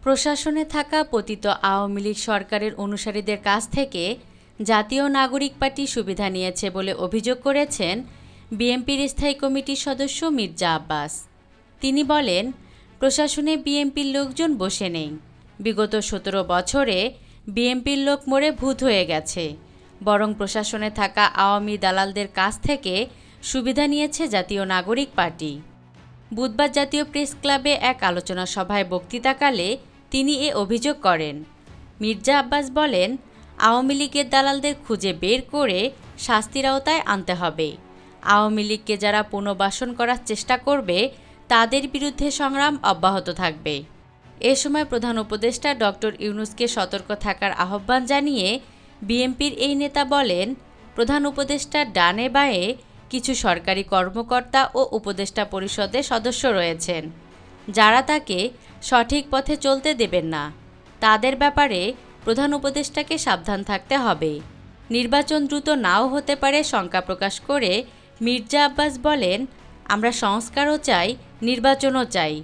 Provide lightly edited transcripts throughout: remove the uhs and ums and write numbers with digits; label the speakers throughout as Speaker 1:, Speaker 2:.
Speaker 1: প্রশাসনে থাকা পতিত আওয়ামী লীগ সরকারের অনুসারীদের কাছ থেকে জাতীয় নাগরিক পার্টি সুবিধা নিয়েছে বলে অভিযোগ করেছেন বিএনপির স্থায়ী কমিটির সদস্য মির্জা আব্বাস। তিনি বলেন, প্রশাসনে বিএনপির লোকজন বসে নেই। বিগত ১৭ বছরে বিএনপির লোক মরে ভূত হয়ে গেছে, বরং প্রশাসনে থাকা আওয়ামী দালালদের কাছ থেকে সুবিধা নিয়েছে জাতীয় নাগরিক পার্টি। বুধবার জাতীয় প্রেস ক্লাবে এক আলোচনা সভায় বক্তৃতাকালে তিনি এ অভিযোগ করেন। মির্জা আব্বাস বলেন, আওয়ামী লীগের দালালদের খুঁজে বের করে শাস্তির আওতায় আনতে হবে। আওয়ামী লীগকে যারা পুনর্বাসন করার চেষ্টা করবে তাদের বিরুদ্ধে সংগ্রাম অব্যাহত থাকবে। এ সময় প্রধান উপদেষ্টা ডক্টর ইউনূসকে সতর্ক থাকার আহ্বান জানিয়ে বিএনপির এই নেতা বলেন, প্রধান উপদেষ্টার ডানে বাঁয়ে কিছু সরকারি কর্মকর্তা ও উপদেষ্টা পরিষদের সদস্য রয়েছেন, যারা তাকে সঠিক পথে চলতে দেবেন না। তাদের ব্যাপারে প্রধান উপদেষ্টাকে সাবধান থাকতে হবে। নির্বাচন দ্রুত নাও হতে পারে শঙ্কা প্রকাশ করে মির্জা আব্বাস বলেন, আমরা সংস্কারও চাই, নির্বাচনও চাই।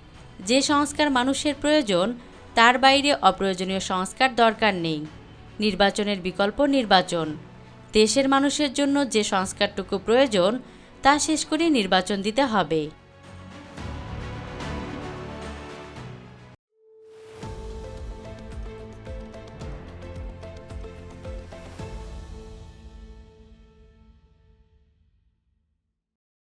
Speaker 1: যে সংস্কার মানুষের প্রয়োজন, তার বাইরে অপ্রয়োজনীয় সংস্কার দরকার নেই। নির্বাচনের বিকল্প নির্বাচন। দেশের মানুষের জন্য যে সংস্কারটুকু প্রয়োজন তা শেষ করে নির্বাচন দিতে হবে।